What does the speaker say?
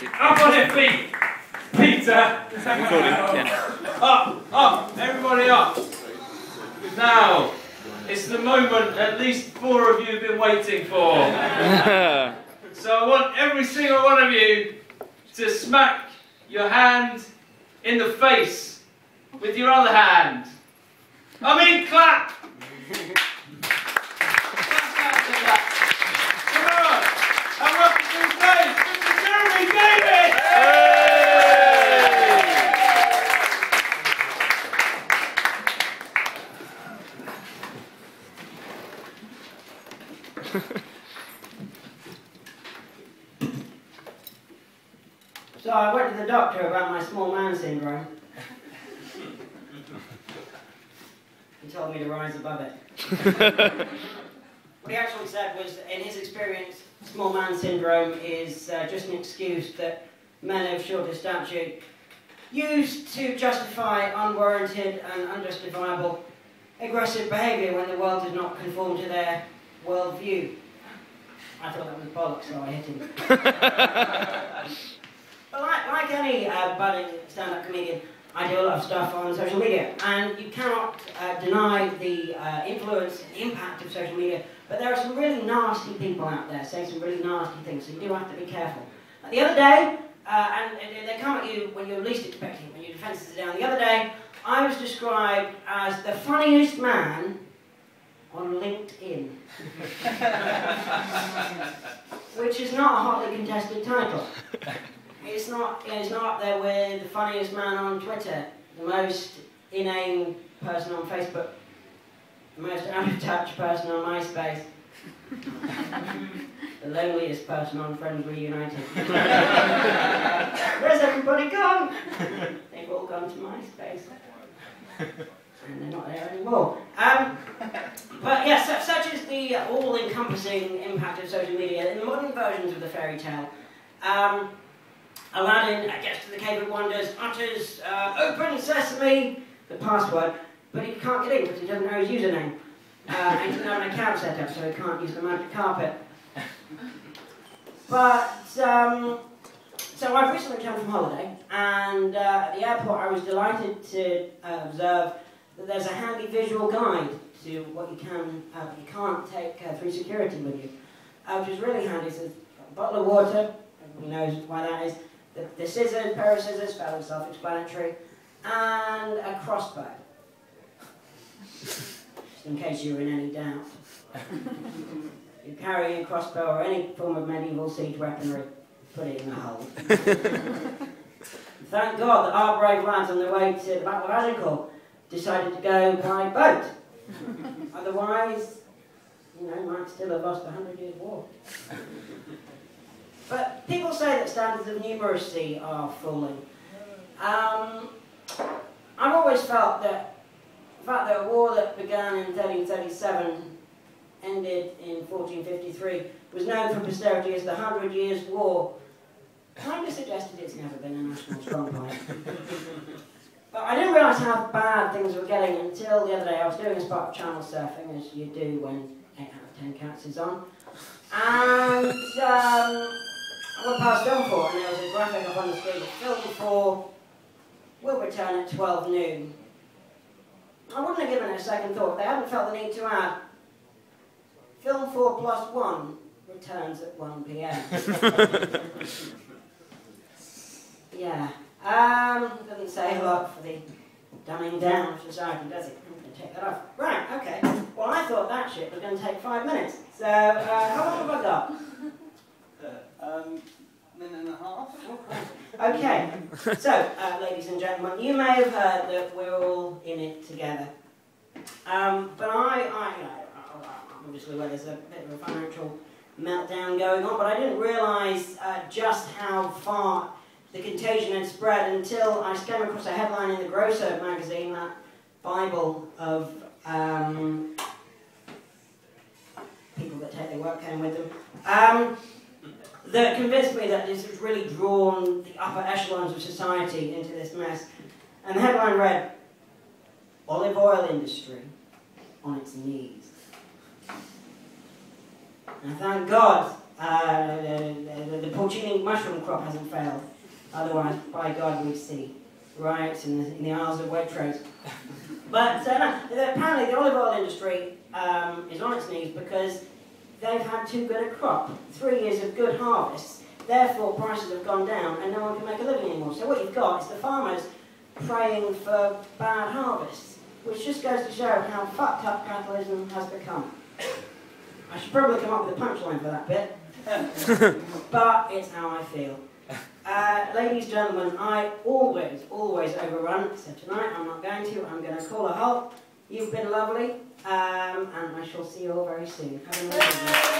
Up on your feet! Peter! Up! Everybody up! Now, it's the moment at least 4 of you have been waiting for. So I want every single one of you to smack your hand in the face with your other hand. I mean, clap! Come on! And welcome to the stage, Mr. Jeremy Davis! So I went to the doctor about my small man syndrome. He told me to rise above it. What he actually said was, in his experience, small man syndrome is just an excuse that men of shorter stature use to justify unwarranted and unjustifiable aggressive behaviour when the world does not conform to their worldview. I thought that was bollocks, so I hit him. But like any budding stand-up comedian, I do a lot of stuff on social media, and you cannot deny the influence and the impact of social media, but there are some really nasty people out there saying some really nasty things, so you do have to be careful. The other day, and they come at you when you're least expecting it, when your defences are down. The other day, I was described as the funniest man on LinkedIn. Which is not a hotly contested title. It's not up there with the funniest man on Twitter, the most inane person on Facebook, the most out-of-touch person on MySpace, the loneliest person on Friends Reunited. Where's everybody gone? They've all gone to MySpace. And they're not there anymore. But yes, such is the all-encompassing impact of social media. In the modern versions of the fairy tale, Aladdin gets to the Cave of Wonders, utters "Open Sesame," the password, but he can't get in because he doesn't know his username. And he doesn't have an account set up, so he can't use the magic carpet. But, so I've recently returned from holiday, and at the airport I was delighted to observe that there's a handy visual guide to what you can, you can't take through security with you, which is really handy. So it's a bottle of water, everybody knows why that is, the scissors, pair of scissors, fairly self-explanatory, and a crossbow, just in case you're in any doubt. You carry a crossbow or any form of medieval siege weaponry, put it in the hold. Thank God that our brave lads on their way to the Battle of Agincourt decided to go by boat. Otherwise, you know, might still have lost the 100 Years' War. But people say that standards of numeracy are falling. I've always felt that the fact that a war that began in 1337 ended in 1453 was known for posterity as the 100 Years' War kind of suggested it's never been a national strong point. But I didn't realise how bad things were getting until the other day. I was doing a spot of channel surfing, as you do when 8 out of 10 Cats is on. And I went past Film 4 and there was a graphic up on the screen. Film 4 will return at 12 noon. I wouldn't have given it a second thought. They hadn't felt the need to add Film 4 plus 1 returns at 1 PM. Yeah. Doesn't say a lot for the dumbing down of society, does it? I'm going to take that off. Right, okay. Well, I thought that shit was going to take 5 minutes. So, how long have I got? Minute and a half. Okay. So, ladies and gentlemen, you may have heard that we're all in it together. But I obviously, well, there's a bit of a financial meltdown going on, but I didn't realise just how far the contagion had spread until I came across a headline in the Grocer magazine, that Bible of people that take their work home with them, that convinced me that this has really drawn the upper echelons of society into this mess. And the headline read, "Olive oil industry on its knees." And thank God The porcini mushroom crop hasn't failed. Otherwise, by God, we'd see riots in the Isles of Waitrose. But apparently the olive oil industry is on its knees because they've had too good a crop. 3 years of good harvests. Therefore, prices have gone down and no one can make a living anymore. So what you've got is the farmers praying for bad harvests, which just goes to show how fucked up capitalism has become. I should probably come up with a punchline for that bit, but it's how I feel. Ladies and gentlemen, I always overrun, so tonight I'm not going to. I'm going to call a halt. You've been lovely, and I shall see you all very soon. Have a nice evening.